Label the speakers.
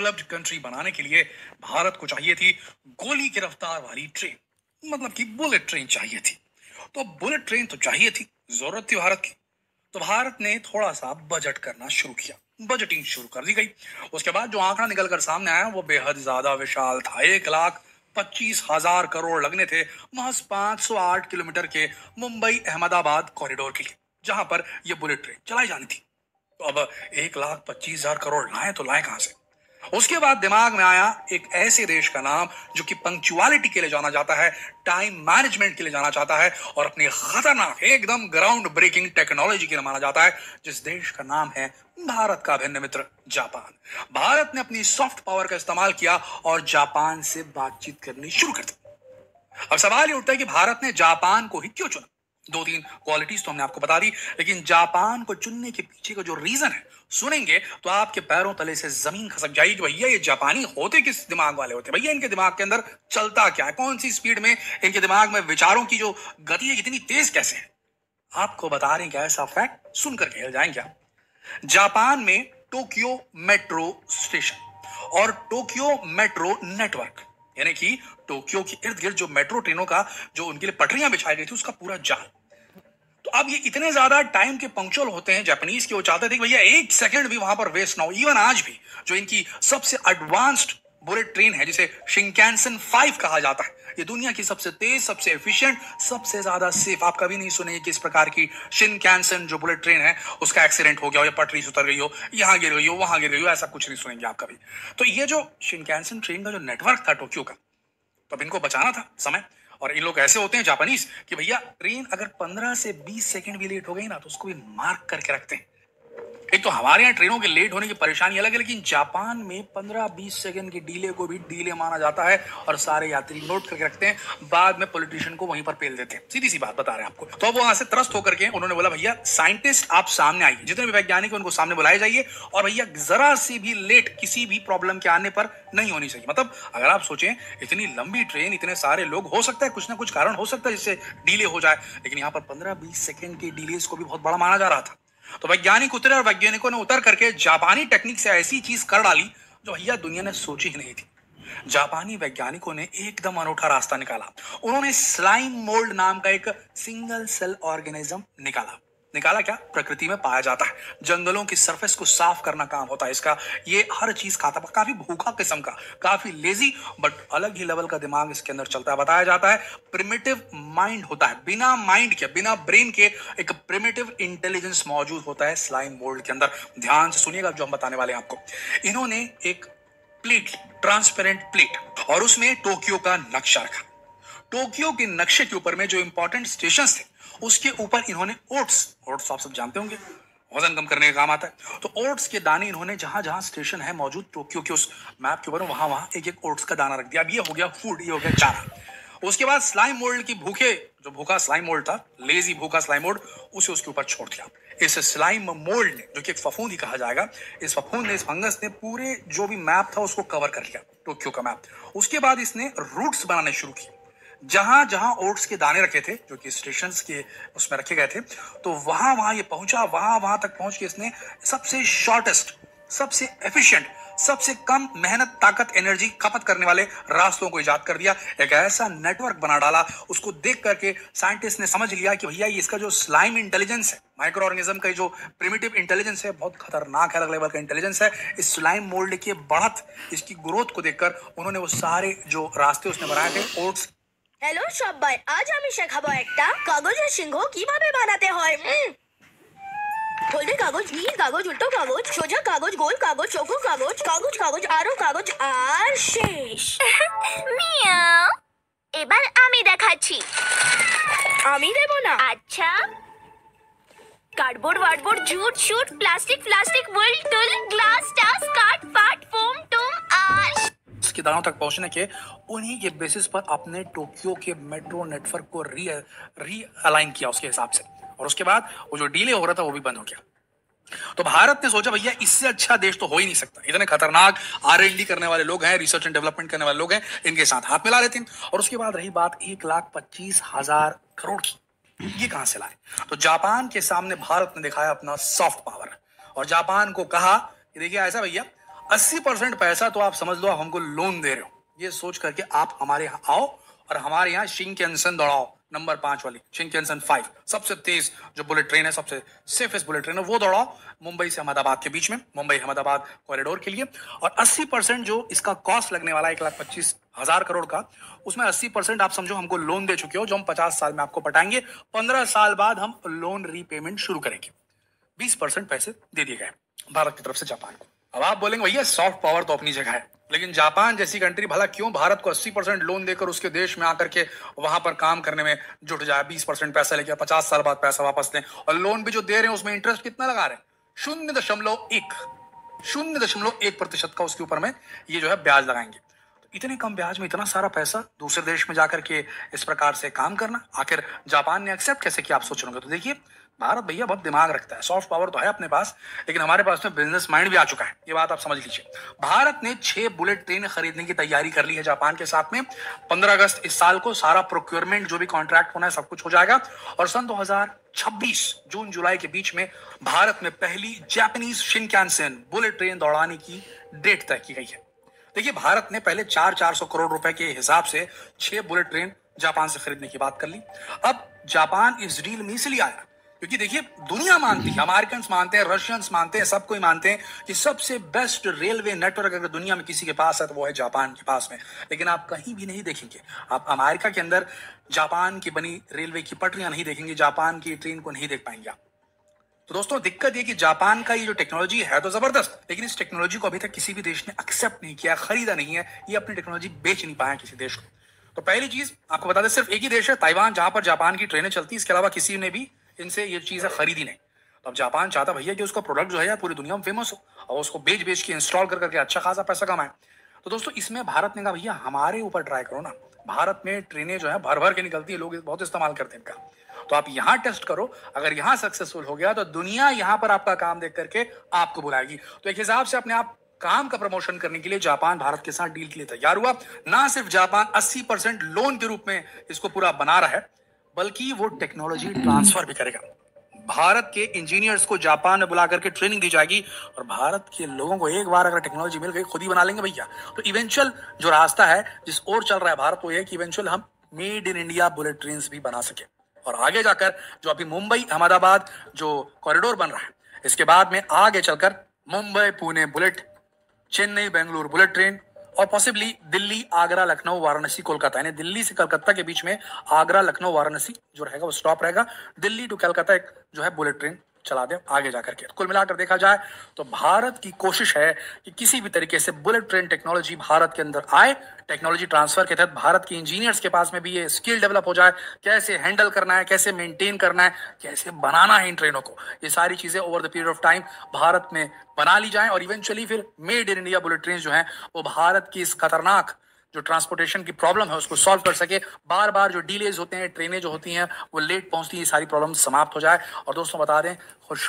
Speaker 1: Developed country बनाने के लिए भारत को चाहिए थी गोली की रफ्तार वाली ट्रेन, मतलब कि बुलेट ट्रेन चाहिए थी। तो बुलेट ट्रेन तो चाहिए थी, जरूरत थी भारत की। तो भारत ने थोड़ा सा बजट करना शुरू किया, बजटिंग शुरू कर दी गई। उसके बाद जो आंकड़ा निकलकर सामने आया वो बेहद ज्यादा विशाल था। 1,25,000 करोड़ लगने थे महज 508 किलोमीटर के मुंबई अहमदाबाद कॉरिडोर के लिए, जहां पर यह बुलेट ट्रेन चलाई जानी थी। तो अब 1,25,000 करोड़ लाए तो लाए कहां से? उसके बाद दिमाग में आया एक ऐसे देश का नाम जो कि पंक्चुअलिटी के लिए जाना जाता है, टाइम मैनेजमेंट के लिए जाना जाता है और अपनी खतरनाक एकदम ग्राउंड ब्रेकिंग टेक्नोलॉजी के लिए माना जाता है, जिस देश का नाम है भारत का अभिन्न मित्र जापान। भारत ने अपनी सॉफ्ट पावर का इस्तेमाल किया और जापान से बातचीत करनी शुरू कर दी। अब सवाल ये उठता है कि भारत ने जापान को ही क्यों चुना? दो तीन क्वालिटीज तो हमने आपको बता दी, लेकिन जापान को चुनने के पीछे का जो रीजन है सुनेंगे तो आपके पैरों तले से जमीन खसक जाएगी कि भैया ये जापानी होते किस दिमाग वाले होते, भैया इनके दिमाग के अंदर चलता क्या है, कौन सी स्पीड में इनके दिमाग में विचारों की जो गति है इतनी तेज कैसे है। आपको बता रहे हैं क्या ऐसा फैक्ट सुनकर के हिल जाएंगे आप। जापान में टोक्यो मेट्रो स्टेशन और टोक्यो मेट्रो नेटवर्क, यानी कि टोक्यो के इर्द गिर्द जो मेट्रो ट्रेनों का जो उनके लिए पटरियां बिछाई गई थी उसका पूरा जाल। तो अब ये इतने ज्यादा टाइम के पंक्चुअल होते हैं जापानीज के, वो चाहते थे कि भैया एक सेकंड भी वहां पर वेस्ट ना हो। इवन आज भी जो इनकी सबसे एडवांस्ड बुलेट ट्रेन है जिसे शिनकानसेन 5 कहा जाता है, ये दुनिया की सबसे तेज, सबसे एफिशिएंट, सबसे ज्यादा सेफ। आप कभी नहीं सुनेंगे कि इस प्रकार की शिनकानसेन जो बुलेट ट्रेन है उसका एक्सीडेंट हो गया हो या पटरी से उतर गई हो, यहां गिर गई हो, वहां गिर गई हो, ऐसा कुछ नहीं सुनेंगे आप कभी। तो ये जो शिनकानसेन ट्रेन का जो नेटवर्क था टोक्यो का, तो अब इनको बचाना था समय। और इन लोग ऐसे होते हैं जापानीज कि भैया ट्रेन अगर 15 से 20 सेकंड भी लेट हो गई ना तो उसको भी मार्क करके रखते हैं। एक तो हमारे यहाँ ट्रेनों के लेट होने की परेशानी अलग है, लेकिन जापान में 15-20 सेकंड के डीले को भी डीले माना जाता है और सारे यात्री नोट करके रखते हैं, बाद में पॉलिटिशियन को वहीं पर पेल देते हैं। सीधी सी बात बता रहे हैं आपको। तो अब वहां से त्रस्त होकर के उन्होंने बोला भैया साइंटिस्ट आप सामने आइए, जितने भी वैज्ञानिक उनको सामने बुलाए जाइए और भैया जरा सी भी लेट किसी भी प्रॉब्लम के आने पर नहीं होनी चाहिए। मतलब अगर आप सोचें इतनी लंबी ट्रेन, इतने सारे लोग, हो सकता है कुछ ना कुछ कारण हो सकता है जिससे डीले हो जाए, लेकिन यहाँ पर 15-20 सेकंड के डिलेस को भी बहुत बड़ा माना जा रहा था। तो वैज्ञानिक उतरे और वैज्ञानिकों ने उतर करके जापानी टेक्निक से ऐसी चीज कर डाली जो भैया दुनिया ने सोची ही नहीं थी। जापानी वैज्ञानिकों ने एकदम अनूठा रास्ता निकाला। उन्होंने स्लाइम मोल्ड नाम का एक सिंगल सेल ऑर्गेनिज्म निकाला। क्या प्रकृति में पाया जाता है, जंगलों की सरफेस को साफ करना काम होता है इसका। ये हर चीज खाता है, काफी भूखा किस्म का, काफी लेजी, बट अलग ही लेवल का दिमाग इसके अंदर चलता है। बताया जाता है प्रिमिटिव माइंड होता है, बिना माइंड के, बिना ब्रेन के एक प्रिमिटिव इंटेलिजेंस मौजूद होता है स्लाइम मोल्ड के अंदर। ध्यान से सुनिएगा जो हम बताने वाले हैं आपको। इन्होंने एक प्लेट, ट्रांसपेरेंट प्लेट, और उसमें टोक्यो का नक्शा रखा। टोक्यो के नक्शे के ऊपर में जो इंपॉर्टेंट स्टेशन थे उसके ऊपर इन्होंने ओट्स आप सब जानते होंगे, वजन कम करने का काम आता है, तो ओट्स के दाने इन्होंने जहां जहां स्टेशन है मौजूद टोक्यो के उस मैप के ऊपर, वहां वहां एक एक ओट्स का दाना रख दिया। अब ये हो गया फूड, ये हो गया चारा। उसके बाद स्लाइम मोल्ड की जो भूखा स्लाइम मोल्ड था, लेजी भूखा स्लाइम मोल्ड, उसे उसके ऊपर छोड़ दिया। इस स्लाइम मोल्ड ने, जो कि एक फफूंद ही कहा जाएगा, इस फफूंद ने, इस फंगस ने पूरे जो भी मैप था उसको कवर कर लिया, टोक्यो का मैप। उसके बाद इसने रूट्स बनाने शुरू किए। जहां जहां ओट्स के दाने रखे थे, जो कि स्टेशंस के उसमें रखे गए थे, तो वहां वहां ये पहुंचा, वहां वहां तक पहुंच के इसने सबसे शॉर्टेस्ट, सबसे एफिशिएंट, सबसे कम मेहनत, ताकत, एनर्जी खपत करने वाले रास्तों को इजाद कर दिया। एक ऐसा नेटवर्क बना डाला, उसको देख करके साइंटिस्ट ने समझ लिया कि भैया इसका जो स्लाइम इंटेलिजेंस है, माइक्रो ऑर्गेनिज्म का जो प्रिमिटिव इंटेलिजेंस है, बहुत खतरनाक है, अलग लेवल का इंटेलिजेंस है। इस स्लाइम मोल्ड की बढ़त, इसकी ग्रोथ को देखकर उन्होंने वो सारे जो रास्ते उसने बनाए थे ओट्स।
Speaker 2: হ্যালো সবাই, আজ আমি শেখাবো একটা কাগজের সিংহ কিভাবে বানাতে হয়। হলদে কাগজ, নীল কাগজ, উল্টো কাগজ, সোজা কাগজ, গোল কাগজ, চৌকো কাগজ, কাগজ কাগজ, আরো কাগজ, আর শেষ।
Speaker 3: মিয়াও, এবার আমি দেখাচ্ছি।
Speaker 2: আমি দেব না।
Speaker 3: আচ্ছা, কার্ডবোর্ড, ওয়ার্ডবোর্ড, জুট, শুট, প্লাস্টিক, वुल, टुल, ग्लास, टास, काट, पाट, फोम, टूम, आश
Speaker 1: के दानों तक पहुंचने के उन्हीं के बेसिस पर अपने टोक्यो के मेट्रो नेटवर्क को री अलाइन किया उसके हिसाब से, और उसके बाद वो जो डीले हो रहा था वो भी बंद हो गया। तो भारत ने सोचा भैया इससे अच्छा देश तो हो ही नहीं सकता, इतने खतरनाक R&D करने वाले लोग हैं, रिसर्च एंड डेवलपमेंट करने वाले लोग हैं, इनके साथ हाथ मिला लेते हैं। और उसके बाद रही बात 1,25,000 करोड़ की, ये कहां से लाए? तो जापान के सामने भारत ने दिखाया अपना सॉफ्ट पावर और जापान को कहा कि देखिए ऐसा भैया, 80% पैसा तो आप समझ लो आप हमको लोन दे रहे हो, ये सोच करके आप हमारे यहाँ आओ और हमारे यहाँ शिनकानसेन दौड़ाओ, नंबर 5 वाली शिनकानसेन 5, सबसे तेज जो बुलेट ट्रेन है, सबसे सेफेस्ट बुलेट ट्रेन है, वो दौड़ाओ मुंबई से अहमदाबाद के बीच में, मुंबई अहमदाबाद कॉरिडोर के लिए। और 80% जो इसका कॉस्ट लगने वाला है 1,25,000 करोड़ का, उसमें 80% आप समझो हमको लोन दे चुके हो, जो हम 50 साल में आपको पटाएंगे। 15 साल बाद हम लोन रीपेमेंट शुरू करेंगे। 20% पैसे दे दिए गए भारत की तरफ से जापान को। अब आप बोलेंगे भैया सॉफ्ट पावर तो अपनी जगह है, लेकिन जापान जैसी कंट्री भला क्यों भारत को 80% लोन देकर उसके देश में आकर के वहां पर काम करने में जुट जाए, 20% पैसा लेके 50 साल बाद पैसा वापस दें, और लोन भी जो दे रहे हैं उसमें इंटरेस्ट कितना लगा रहे हैं, 0.1% का उसके ऊपर में ये जो है ब्याज लगाएंगे। तो इतने कम ब्याज में इतना सारा पैसा दूसरे देश में जाकर के इस प्रकार से काम करना, आखिर जापान ने एक्सेप्ट कैसे किया आप सोच रहे होंगे। तो देखिए भारत भैया बहुत दिमाग रखता है, सॉफ्ट पावर तो है अपने पास, लेकिन हमारे पास में बिजनेस माइंड भी आ चुका है, ये बात आप समझ लीजिए। भारत ने 6 बुलेट ट्रेन खरीदने की तैयारी कर ली है जापान के साथ में। 15 अगस्त इस साल को सारा प्रोक्योरमेंट जो भी कॉन्ट्रैक्ट होना है सब कुछ हो जाएगा, और सन 2026 जून जुलाई के बीच में भारत में पहली जापानीज शिनकानसेन बुलेट ट्रेन दौड़ाने की डेट तय की गई है। देखिए भारत ने पहले 400 करोड़ रुपए के हिसाब से 6 बुलेट ट्रेन जापान से खरीदने की बात कर ली। अब जापान इस डील में इसलिए आया क्योंकि देखिए दुनिया मानती है, अमेरिकन मानते हैं, रशियंस मानते हैं, सब कोई मानते हैं कि सबसे बेस्ट रेलवे नेटवर्क अगर दुनिया में किसी के पास है तो वो है जापान के पास में। लेकिन आप कहीं भी नहीं देखेंगे, आप अमेरिका के अंदर जापान की बनी रेलवे की पटरियां नहीं देखेंगे, जापान की ट्रेन को नहीं देख पाएंगे आप। तो दोस्तों दिक्कत ये कि जापान का ये जो टेक्नोलॉजी है तो जबरदस्त, लेकिन इस टेक्नोलॉजी को अभी तक किसी भी देश ने एक्सेप्ट नहीं किया, खरीदा नहीं है, ये अपनी टेक्नोलॉजी बेच नहीं पाया किसी देश को। तो पहली चीज आपको बता दें, सिर्फ एक ही देश है ताइवान जहां पर जापान की ट्रेनें चलती, इसके अलावा किसी ने भी इनसे ये चीजें खरीदी नहीं। तो अब जापान चाहता भैया कि उसका प्रोडक्ट जो है पूरी दुनिया में फेमस हो और उसको बेच बेच के इंस्टॉल कर करके अच्छा खासा पैसा कमाए। तो दोस्तों इसमें भारत ने कहा भैया हमारे ऊपर ट्राई करो ना, भारत में ट्रेनें जो है भर भर के निकलती है, लोग बहुत इस्तेमाल करते हैं इनका, तो आप यहाँ टेस्ट करो, अगर यहाँ सक्सेसफुल हो गया तो दुनिया यहाँ पर आपका काम देख करके आपको बुलाएगी। तो एक हिसाब से अपने आप काम का प्रमोशन करने के लिए जापान भारत के साथ डील के लिए तैयार हुआ। ना सिर्फ जापान 80% लोन के रूप में इसको पूरा बना रहा है, बल्कि वो टेक्नोलॉजी ट्रांसफर भी करेगा। भारत के इंजीनियर्स को जापान में बुला करके ट्रेनिंग दी जाएगी, और भारत के लोगों को एक बार अगर टेक्नोलॉजी मिल गई खुद ही बना लेंगे भैया। तो इवेंचुअल जो रास्ता है जिस ओर चल रहा है भारत, वो ये कि इवेंचुअल हम made in India bullet train भी बना सके, और आगे जाकर जो अभी मुंबई अहमदाबाद जो कॉरिडोर बन रहा है, इसके बाद में आगे चलकर Mumbai Pune bullet, Chennai Bengaluru bullet train, और पॉसिबली दिल्ली आगरा लखनऊ वाराणसी कोलकाता, यानी दिल्ली से कलकत्ता के बीच में आगरा लखनऊ वाराणसी जो रहेगा वो स्टॉप रहेगा, दिल्ली टू कलकत्ता एक जो है बुलेट ट्रेन चला दे आगे जाकर के। कुल मिलाकर देखा जाए तो भारत की कोशिश है कि किसी भी तरीके से बुलेट ट्रेन टेक्नोलॉजी भारत के अंदर आए, टेक्नोलॉजी ट्रांसफर के तहत भारत के इंजीनियर्स के पास में भी ये स्किल डेवलप हो जाए, कैसे हैंडल करना है, कैसे मेंटेन करना है, कैसे बनाना है इन ट्रेनों को, ये सारी चीजें over the period of time Bharat में बना ली जाए, और इवेंचुअली फिर made in India bullet train जो है वो भारत की इस खतरनाक जो ट्रांसपोर्टेशन की प्रॉब्लम है उसको सॉल्व कर सके। बार बार जो डिलेज होते हैं, ट्रेनें जो होती हैं वो लेट पहुंचती है, ये सारी प्रॉब्लम समाप्त हो जाए। और दोस्तों बता दें खुश